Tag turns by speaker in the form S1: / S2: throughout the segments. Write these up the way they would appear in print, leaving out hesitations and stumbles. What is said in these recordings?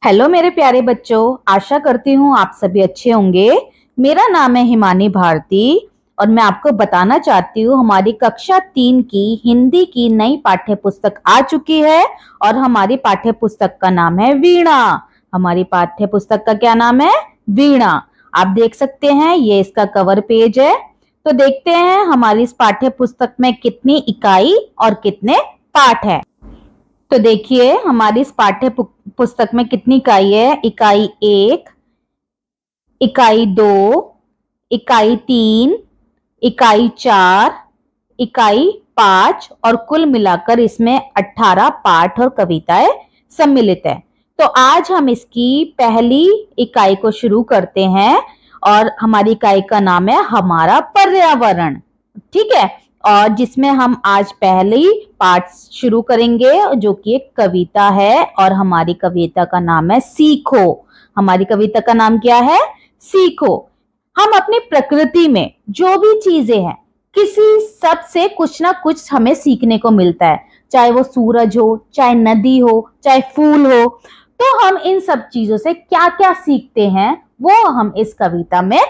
S1: Hello मेरे प्यारे बच्चों, आशा करती हूँ आप सभी अच्छे होंगे। मेरा नाम है हिमानी भारती और मैं आपको बताना चाहती हूँ हमारी कक्षा 3 की हिंदी की नई पाठ्य पुस्तक आ चुकी है और हमारी पाठ्य पुस्तक का नाम है वीणा। हमारी पाठ्य पुस्तक का क्या नाम है? वीणा। आप देख सकते हैं, ये इसका कवर पेज है। तो देखते हैं हमारी इस पाठ्य पुस्तक में कितनी इकाई और कितने पाठ है। तो देखिए हमारी इस पाठ्य पुस्तक में कितनी इकाई है। इकाई 1, इकाई 2, इकाई 3, इकाई 4, इकाई 5 और कुल मिलाकर इसमें 18 पाठ और कविताएं सम्मिलित है। तो आज हम इसकी पहली इकाई को शुरू करते हैं और हमारी इकाई का नाम है हमारा पर्यावरण। ठीक है, और जिसमें हम आज पहली पाठ शुरू करेंगे जो कि एक कविता है और हमारी कविता का नाम है सीखो। हमारी कविता का नाम क्या है? सीखो। हम अपनी प्रकृति में जो भी चीजें हैं, किसी सब से कुछ ना कुछ हमें सीखने को मिलता है, चाहे वो सूरज हो, चाहे नदी हो, चाहे फूल हो। तो हम इन सब चीजों से क्या क्या सीखते हैं वो हम इस कविता में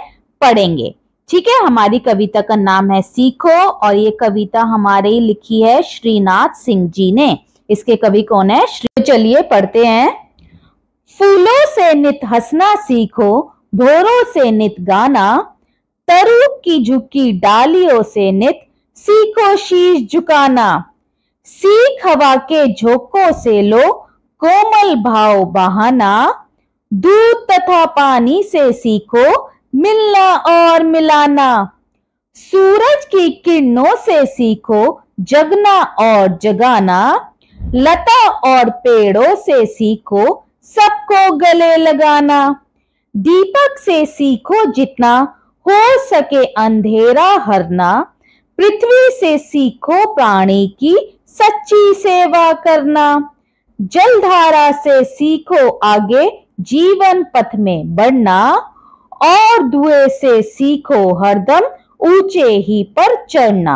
S1: पढ़ेंगे। ठीक है, हमारी कविता का नाम है सीखो और ये कविता हमारे लिखी है श्रीनाथ सिंह जी ने। इसके कवि कौन है? चलिए पढ़ते हैं। फूलों से नित हंसना सीखो, भौरों से नित गाना, तरु की झुकी डालियों से नित सीखो शीश झुकाना। सीख हवा के झोंकों से लो कोमल भाव बहाना, दूध तथा पानी से सीखो मिलना और मिलाना। सूरज की किरणों से सीखो जगना और जगाना, लता और पेड़ों से सीखो सबको गले लगाना। दीपक से सीखो जितना हो सके अंधेरा हरना, पृथ्वी से सीखो प्राणी की सच्ची सेवा करना। जलधारा से सीखो आगे जीवन पथ में बढ़ना, और धुएं से सीखो हरदम ऊंचे ही पर चढ़ना।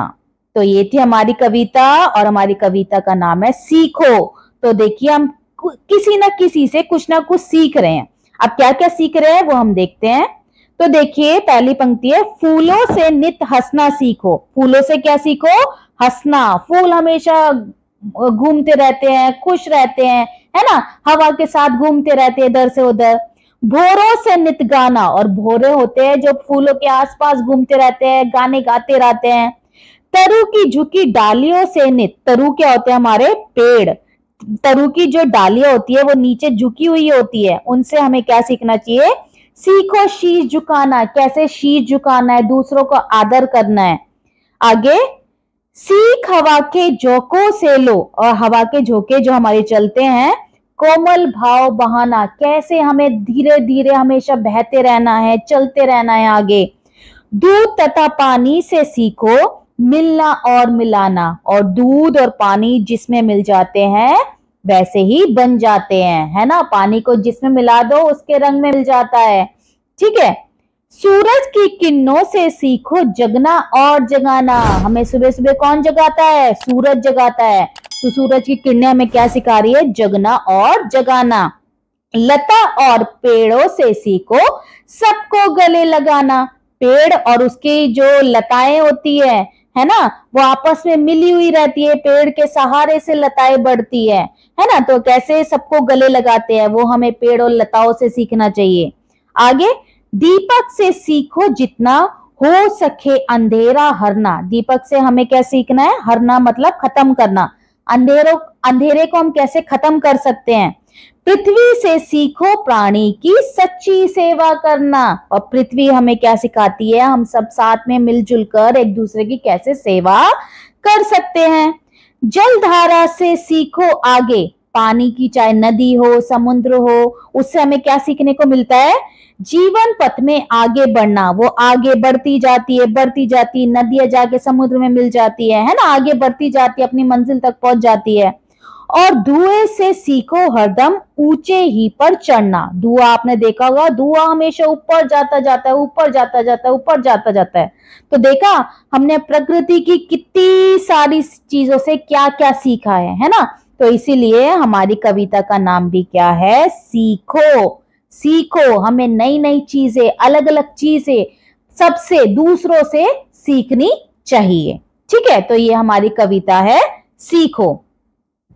S1: तो ये थी हमारी कविता और हमारी कविता का नाम है सीखो। तो देखिए हम किसी न किसी से कुछ ना कुछ सीख रहे हैं। अब क्या क्या सीख रहे हैं वो हम देखते हैं। तो देखिए पहली पंक्ति है, फूलों से नित हंसना सीखो। फूलों से क्या सीखो? हंसना। फूल हमेशा घूमते रहते हैं, खुश रहते हैं, है ना, हवा के साथ घूमते रहते हैं इधर से उधर। भौरों से नित गाना, और भौरे होते हैं जो फूलों के आसपास घूमते रहते हैं, गाने गाते रहते हैं। तरु की झुकी डालियों से नित, तरु क्या होते हैं? हमारे पेड़। तरु की जो डालियां होती है वो नीचे झुकी हुई होती है, उनसे हमें क्या सीखना चाहिए? सीखो शीश झुकाना, कैसे शीश झुकाना है, दूसरों को आदर करना है। आगे, सीख हवा के झोंकों से लो, और हवा के झोंके जो हमारे चलते हैं, कोमल भाव बहाना, कैसे हमें धीरे धीरे हमेशा बहते रहना है, चलते रहना है आगे। दूध तथा पानी से सीखो मिलना और मिलाना, और दूध और पानी जिसमें मिल जाते हैं वैसे ही बन जाते हैं, है ना। पानी को जिसमें मिला दो उसके रंग में मिल जाता है। ठीक है। सूरज की किरणों से सीखो जगना और जगाना, हमें सुबह सुबह कौन जगाता है? सूरज जगाता है। तो सूरज की किरणें हमें क्या सिखा रही है? जगना और जगाना। लता और पेड़ों से सीखो सबको गले लगाना, पेड़ और उसकी जो लताएं होती है ना, वो आपस में मिली हुई रहती है, पेड़ के सहारे से लताएं बढ़ती है ना। तो कैसे सबको गले लगाते हैं वो हमें पेड़ और लताओं से सीखना चाहिए। आगे, दीपक से सीखो जितना हो सके अंधेरा हरना, दीपक से हमें क्या सीखना है? हरना मतलब खत्म करना। अंधेरे को हम कैसे खत्म कर सकते हैं? पृथ्वी से सीखो प्राणी की सच्ची सेवा करना, और पृथ्वी हमें क्या सिखाती है? हम सब साथ में मिलजुल कर एक दूसरे की कैसे सेवा कर सकते हैं। जलधारा से सीखो आगे, पानी की चाहे नदी हो, समुद्र हो, उससे हमें क्या सीखने को मिलता है? जीवन पथ में आगे बढ़ना। वो आगे बढ़ती जाती है, बढ़ती जाती है, नदियां जाके समुद्र में मिल जाती है ना, आगे बढ़ती जाती है, अपनी मंजिल तक पहुंच जाती है। और धुएं से सीखो हरदम ऊंचे ही पर चढ़ना। धुआं आपने देखा होगा, धुआं हमेशा ऊपर जाता जाता है, ऊपर जाता जाता है, ऊपर जाता जाता है। तो देखा हमने प्रकृति की कितनी सारी चीजों से क्या क्या सीखा है ना। तो इसीलिए हमारी कविता का नाम भी क्या है, सीखो। सीखो, हमें नई नई चीजें, अलग अलग चीजें सबसे, दूसरों से सीखनी चाहिए। ठीक है, तो ये हमारी कविता है सीखो।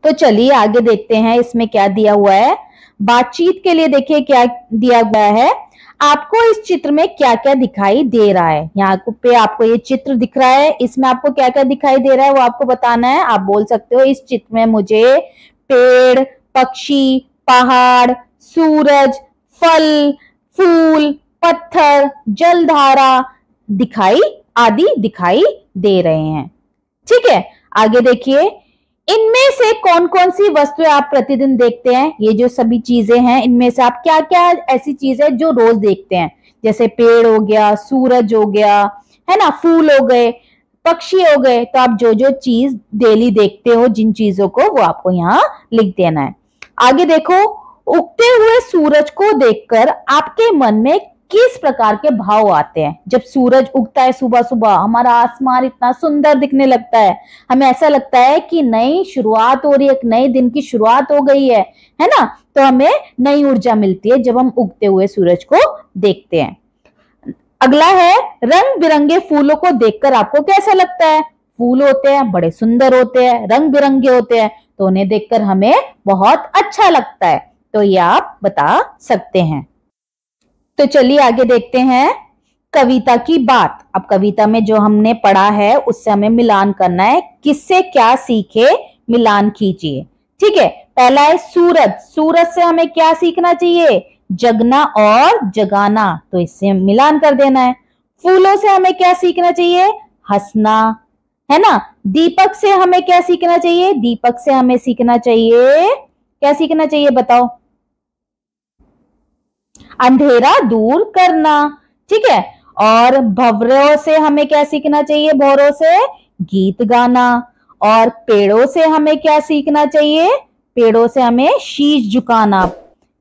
S1: तो चलिए आगे देखते हैं इसमें क्या दिया हुआ है। बातचीत के लिए देखिए क्या दिया गया है। आपको इस चित्र में क्या क्या दिखाई दे रहा है। यहाँ पे आपको ये चित्र दिख रहा है, इसमें आपको क्या क्या दिखाई दे रहा है वो आपको बताना है। आप बोल सकते हो इस चित्र में मुझे पेड़, पक्षी, पहाड़, सूरज, फल, फूल, पत्थर, जलधारा आदि दिखाई दे रहे हैं। ठीक है, आगे देखिए, इनमें से कौन कौन सी वस्तुएं आप प्रतिदिन देखते हैं। ये जो सभी चीजें हैं, इनमें से आप क्या क्या ऐसी चीजें जो रोज देखते हैं, जैसे पेड़ हो गया, सूरज हो गया, है ना, फूल हो गए, पक्षी हो गए। तो आप जो जो चीज डेली देखते हो, जिन चीजों को, वो आपको यहाँ लिख देना है। आगे देखो, उगते हुए सूरज को देखकर आपके मन में किस प्रकार के भाव आते हैं। जब सूरज उगता है सुबह सुबह, हमारा आसमान इतना सुंदर दिखने लगता है, हमें ऐसा लगता है कि नई शुरुआत हो रही है, एक नए दिन की शुरुआत हो गई है ना। तो हमें नई ऊर्जा मिलती है जब हम उगते हुए सूरज को देखते हैं। अगला है, रंग बिरंगे फूलों को देखकर आपको कैसा लगता है। फूल होते हैं, बड़े सुंदर होते हैं, रंग बिरंगे होते हैं, तो उन्हें देखकर हमें बहुत अच्छा लगता है। तो ये आप बता सकते हैं। तो चलिए आगे देखते हैं कविता की बात। अब कविता में जो हमने पढ़ा है उससे हमें मिलान करना है, किससे क्या सीखे, मिलान कीजिए। ठीक है, पहला है सूरज। सूरज से हमें क्या सीखना चाहिए, जगना और जगाना, तो इससे मिलान कर देना है। फूलों से हमें क्या सीखना चाहिए, हंसना, है ना। दीपक से हमें क्या सीखना चाहिए, दीपक से हमें सीखना चाहिए, क्या सीखना चाहिए बताओ, अंधेरा दूर करना। ठीक है, और भंवरों से हमें क्या सीखना चाहिए, भंवरों से गीत गाना। और पेड़ों से हमें क्या सीखना चाहिए, पेड़ों से हमें शीश झुकाना।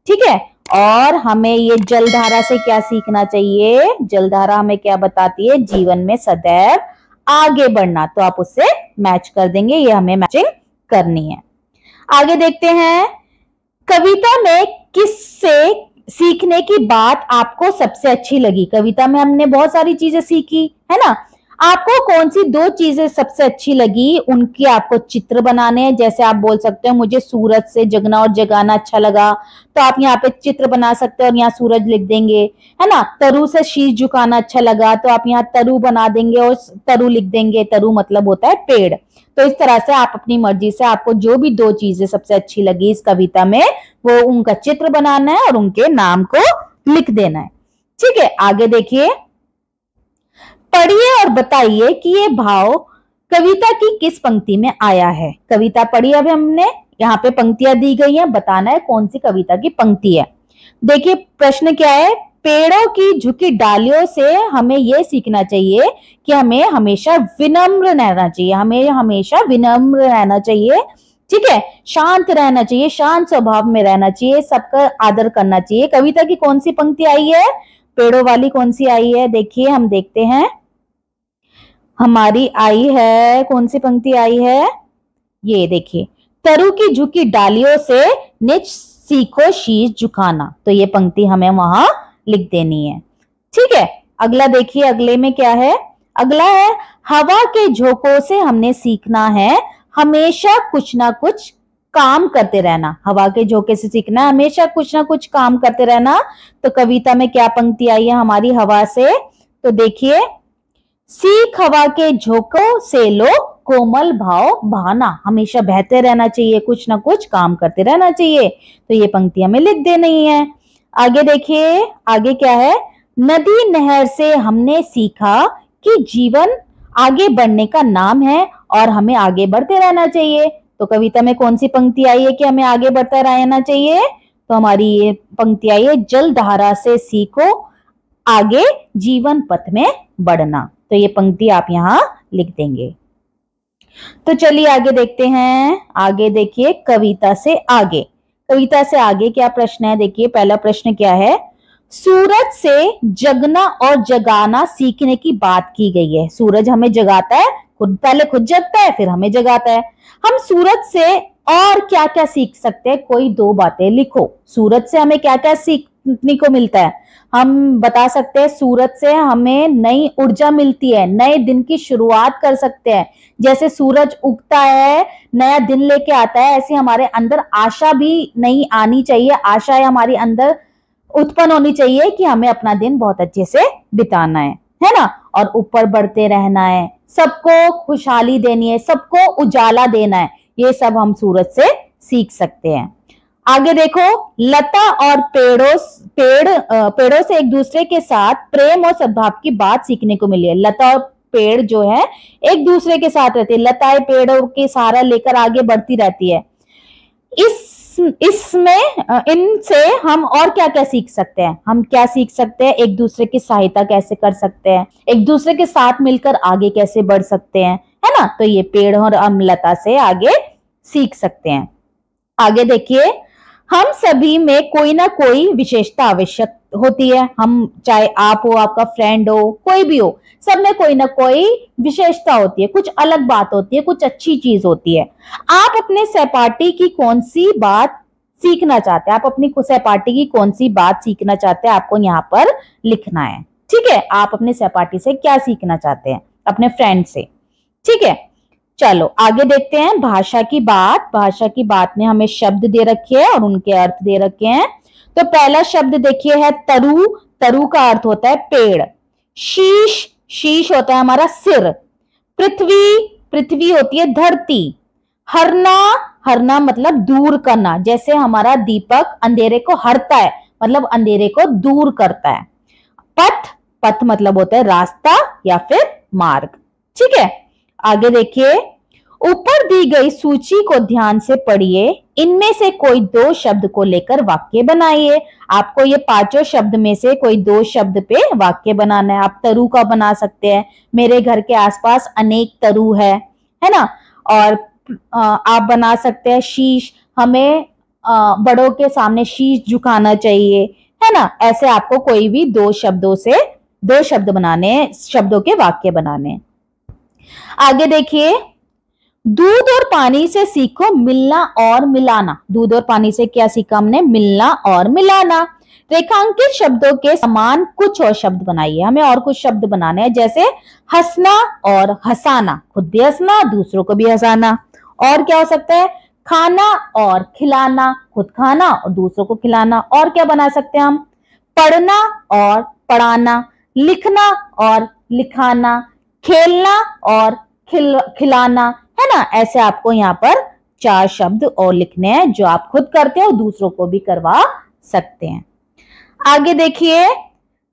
S1: ठीक है, और हमें ये जलधारा से क्या सीखना चाहिए, जलधारा हमें क्या बताती है, जीवन में सदैव आगे बढ़ना। तो आप उससे मैच कर देंगे, ये हमें मैचिंग करनी है। आगे देखते हैं, कविता में किससे सीखने की बात आपको सबसे अच्छी लगी। कविता में हमने बहुत सारी चीजें सीखी, है ना। आपको कौन सी दो चीजें सबसे अच्छी लगी, उनकी आपको चित्र बनाने हैं। जैसे आप बोल सकते हो मुझे सूरज से जगना और जगाना अच्छा लगा, तो आप यहाँ पे चित्र बना सकते हो और यहाँ सूरज लिख देंगे, है ना। तरु से शीश झुकाना अच्छा लगा, तो आप यहाँ तरु बना देंगे और तरु लिख देंगे। तरु मतलब होता है पेड़। तो इस तरह से आप अपनी मर्जी से, आपको जो भी दो चीजें सबसे अच्छी लगी इस कविता में, वो उनका चित्र बनाना है और उनके नाम को लिख देना है। ठीक है, आगे देखिए, पढ़िए और बताइए कि ये भाव कविता की किस पंक्ति में आया है। कविता पढ़ी अभी हमने, यहाँ पे पंक्तियां दी गई हैं, बताना है कौन सी कविता की पंक्ति है। देखिए प्रश्न क्या है, पेड़ों की झुकी डालियों से हमें यह सीखना चाहिए कि हमें हमेशा विनम्र रहना चाहिए, हमें हमेशा विनम्र रहना चाहिए। ठीक है, शांत रहना चाहिए, शांत स्वभाव में रहना चाहिए, सबका आदर करना चाहिए। कविता की कौन सी पंक्ति आई है, पेड़ों वाली कौन सी आई है, देखिए हम देखते हैं। हमारी आई है, कौन सी पंक्ति आई है, ये देखिए, तरु की झुकी डालियों से निज सीखो शीश झुकाना। तो ये पंक्ति हमें वहां लिख देनी है। ठीक है, अगला देखिए, अगले में क्या है, अगला है, हवा के झोंकों से हमने सीखना है हमेशा कुछ ना कुछ काम करते रहना। हवा के झोंके से सीखना है हमेशा कुछ ना कुछ काम करते रहना। तो कविता में क्या पंक्ति आई है हमारी हवा से, तो देखिए, सीख हवा के झोंकों से लो कोमल भाव बहाना। हमेशा बहते रहना चाहिए, कुछ ना कुछ काम करते रहना चाहिए। तो ये पंक्ति हमें लिख देनी है। आगे देखिए, आगे क्या है, नदी नहर से हमने सीखा कि जीवन आगे बढ़ने का नाम है और हमें आगे बढ़ते रहना चाहिए। तो कविता में कौन सी पंक्ति आई है कि हमें आगे बढ़ता रहना चाहिए, तो हमारी ये पंक्ति आई है, जलधारा से सीखो आगे जीवन पथ में बढ़ना। तो ये पंक्ति आप यहाँ लिख देंगे। तो चलिए आगे देखते हैं। आगे देखिए, कविता से आगे, कविता से आगे क्या प्रश्न है, देखिए पहला प्रश्न क्या है, सूरज से जगना और जगाना सीखने की बात की गई है। सूरज हमें जगाता है, खुद पहले खुद जगता है फिर हमें जगाता है। हम सूरज से और क्या क्या सीख सकते हैं, कोई दो बातें लिखो। सूरज से हमें क्या क्या सीखने को मिलता है? हम बता सकते हैं सूरज से हमें नई ऊर्जा मिलती है, नए दिन की शुरुआत कर सकते हैं। जैसे सूरज उगता है, नया दिन लेके आता है, ऐसे हमारे अंदर आशा भी नई आनी चाहिए, आशाएं हमारे अंदर उत्पन्न होनी चाहिए कि हमें अपना दिन बहुत अच्छे से बिताना है ना, और ऊपर बढ़ते रहना है, सबको खुशहाली देनी है, सबको उजाला देना है। ये सब हम सूरज से सीख सकते हैं। आगे देखो, लता और पेड़ों से एक दूसरे के साथ प्रेम और सद्भाव की बात सीखने को मिली है। लता और पेड़ जो है एक दूसरे के साथ रहते हैं, लताएं पेड़ों के सहारा लेकर आगे बढ़ती रहती है। इसमें इनसे हम और क्या क्या सीख सकते हैं? हम क्या सीख सकते हैं? एक दूसरे की सहायता कैसे कर सकते हैं, एक दूसरे के साथ मिलकर आगे कैसे बढ़ सकते हैं, है ना। तो ये पेड़ और अम्लता से आगे सीख सकते हैं। आगे देखिए, हम सभी में कोई ना कोई विशेषता आवश्यक होती है। हम चाहे आप हो, आपका फ्रेंड हो, कोई भी हो, सब में कोई ना कोई विशेषता होती है, कुछ अलग बात होती है, कुछ अच्छी चीज होती है। आप अपने सहपाठी की कौन सी बात सीखना चाहते हैं? आप अपनी सहपाठी की कौन सी बात सीखना चाहते हैं, आपको यहाँ पर लिखना है। ठीक है, आप अपने सहपाठी से क्या सीखना चाहते हैं, अपने फ्रेंड से। ठीक है, चलो आगे देखते हैं भाषा की बात। भाषा की बात में हमें शब्द दे रखे हैं और उनके अर्थ दे रखे हैं। तो पहला शब्द देखिए है तरु। तरु का अर्थ होता है पेड़। शीश, शीश होता है हमारा सिर। पृथ्वी, पृथ्वी होती है धरती। हरना, हरना मतलब दूर करना, जैसे हमारा दीपक अंधेरे को हरता है, मतलब अंधेरे को दूर करता है। पथ, पथ मतलब होता है रास्ता या फिर मार्ग। ठीक है, आगे देखिए, ऊपर दी गई सूची को ध्यान से पढ़िए, इनमें से कोई दो शब्द को लेकर वाक्य बनाइए। आपको ये पांचों शब्द में से कोई दो शब्द पे वाक्य बनाना है। आप तरु का बना सकते हैं, मेरे घर के आसपास अनेक तरु है ना। और आप बना सकते हैं शीश, हमें बड़ों के सामने शीश झुकाना चाहिए, है ना। ऐसे आपको कोई भी दो शब्दों से दो शब्द बनाने, शब्दों के वाक्य बनाने। आगे देखिए, दूध और पानी से सीखो मिलना और मिलाना। दूध और पानी से क्या सीखा हमने? मिलना और मिलाना। रेखांकित शब्दों के समान कुछ और शब्द बनाइए। हमें और कुछ शब्द बनाने हैं, जैसे हंसना और हंसाना, खुद भी हंसना, दूसरों को भी हंसाना। और क्या हो सकता है? खाना और खिलाना, खुद खाना और दूसरों को खिलाना। और क्या बना सकते हैं हम? पढ़ना और पढ़ाना, लिखना और लिखाना, खेलना और खिलाना, है ना। ऐसे आपको यहाँ पर चार शब्द और लिखने हैं जो आप खुद करते हैं और दूसरों को भी करवा सकते हैं। आगे देखिए,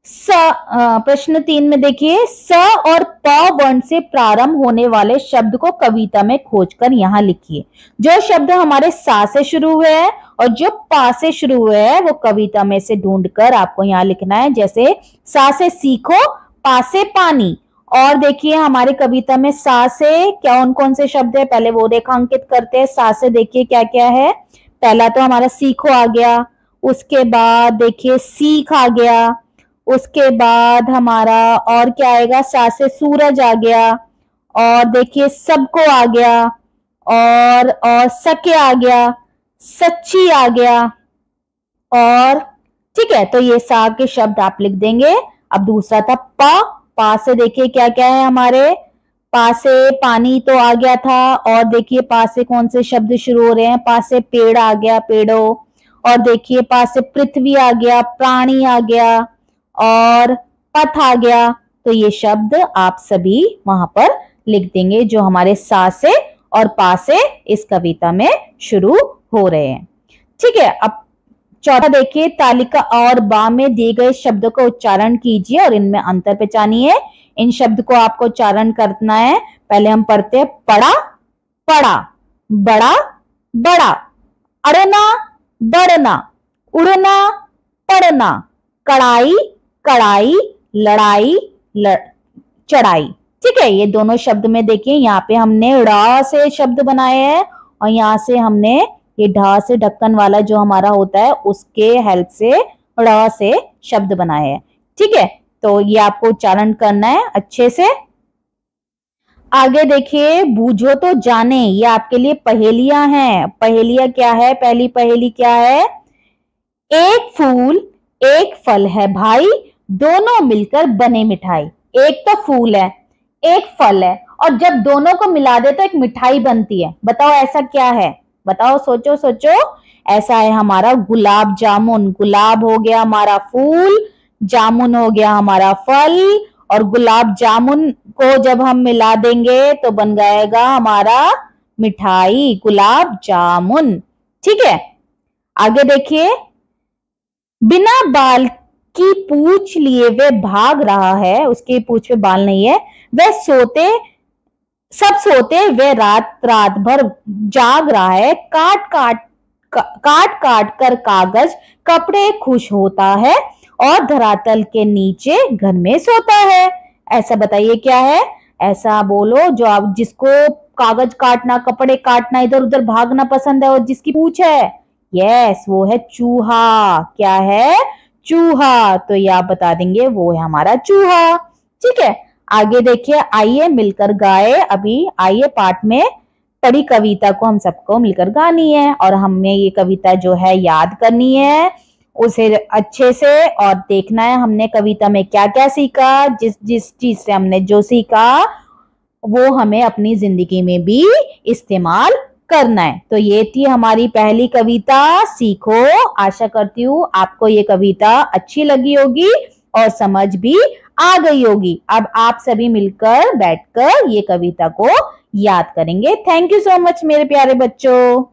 S1: प्रश्न 3 में देखिए, स और प वर्ण से प्रारंभ होने वाले शब्द को कविता में खोजकर यहाँ लिखिए। जो शब्द हमारे सा से शुरू हुए हैं और जो पा से शुरू हुए हैं वो कविता में से ढूंढकर आपको यहाँ लिखना है। जैसे सा से सीखो, पा से पानी। और देखिए हमारी कविता में सा से कौन कौन से शब्द है, पहले वो रेखांकित करते हैं। सा से देखिए क्या क्या है। पहला तो हमारा सीखो आ गया, उसके बाद देखिए सीख आ गया, उसके बाद हमारा और क्या आएगा? सा से सूरज आ गया, और देखिए सबको आ गया, और सके आ गया, सच्ची आ गया। और ठीक है, तो ये सा के शब्द आप लिख देंगे। अब दूसरा था पा। पा से देखिए क्या क्या है हमारे? पा से पानी तो आ गया था, और देखिए पा से कौन से शब्द शुरू हो रहे हैं? पा से पेड़ आ गया, पेड़ों। और देखिए पा से पृथ्वी आ गया, प्राणी आ गया, और पथ आ गया। तो ये शब्द आप सभी वहां पर लिख देंगे जो हमारे सा से और पा से इस कविता में शुरू हो रहे हैं। ठीक है, अब चौथा देखिए, तालिका और बा में दिए गए शब्दों का उच्चारण कीजिए और इनमें अंतर पहचानिए। इन शब्द को आपको उच्चारण करना है। पहले हम पढ़ते हैं पड़ा, पड़ा, बड़ा, बड़ा, अड़ना, बढ़ना, उड़ना, पड़ना, कड़ाई, कड़ाई, लड़ाई, चढ़ाई। ठीक है, ये दोनों शब्द में देखिए यहाँ पे हमने ड़ से शब्द बनाए हैं, और यहाँ से हमने ये ढ से ढक्कन वाला जो हमारा होता है उसके हेल्प से ड़ से शब्द बनाए हैं। ठीक है, तो ये आपको उच्चारण करना है अच्छे से। आगे देखिए, बूझो तो जाने, ये आपके लिए पहेलियां हैं। पहेलियां क्या है? पहली पहेली क्या है? एक फूल एक फल है भाई, दोनों मिलकर बने मिठाई। एक तो फूल है, एक फल है, और जब दोनों को मिला दे तो एक मिठाई बनती है। बताओ ऐसा क्या है? बताओ, सोचो सोचो। ऐसा है हमारा गुलाब जामुन। गुलाब हो गया हमारा फूल, जामुन हो गया हमारा फल, और गुलाब जामुन को जब हम मिला देंगे तो बन जाएगा हमारा मिठाई, गुलाब जामुन। ठीक है, आगे देखिए। बिना बाल की पूंछ लिए वह भाग रहा है, उसकी पूंछ में बाल नहीं है। वह सोते सब सोते, वह रात रात भर जाग रहा है। काट काट कर कागज कपड़े खुश होता है, और धरातल के नीचे घर में सोता है। ऐसा बताइए क्या है? ऐसा बोलो जो आप, जिसको कागज काटना, कपड़े काटना, इधर उधर भागना पसंद है, और जिसकी पूंछ है, यस, वो है चूहा। क्या है? चूहा। तो ये आप बता देंगे वो है हमारा चूहा। ठीक है, आगे देखिए। आइए मिलकर गाए। अभी आइए पाठ में पढ़ी कविता को हम सबको मिलकर गानी है, और हमें ये कविता जो है याद करनी है उसे अच्छे से, और देखना है हमने कविता में क्या क्या सीखा। जिस जिस चीज से हमने जो सीखा वो हमें अपनी जिंदगी में भी इस्तेमाल करना है। तो ये थी हमारी पहली कविता, सीखो। आशा करती हूँ आपको ये कविता अच्छी लगी होगी और समझ भी आ गई होगी। अब आप सभी मिलकर बैठकर ये कविता को याद करेंगे। थैंक यू सो मच मेरे प्यारे बच्चों।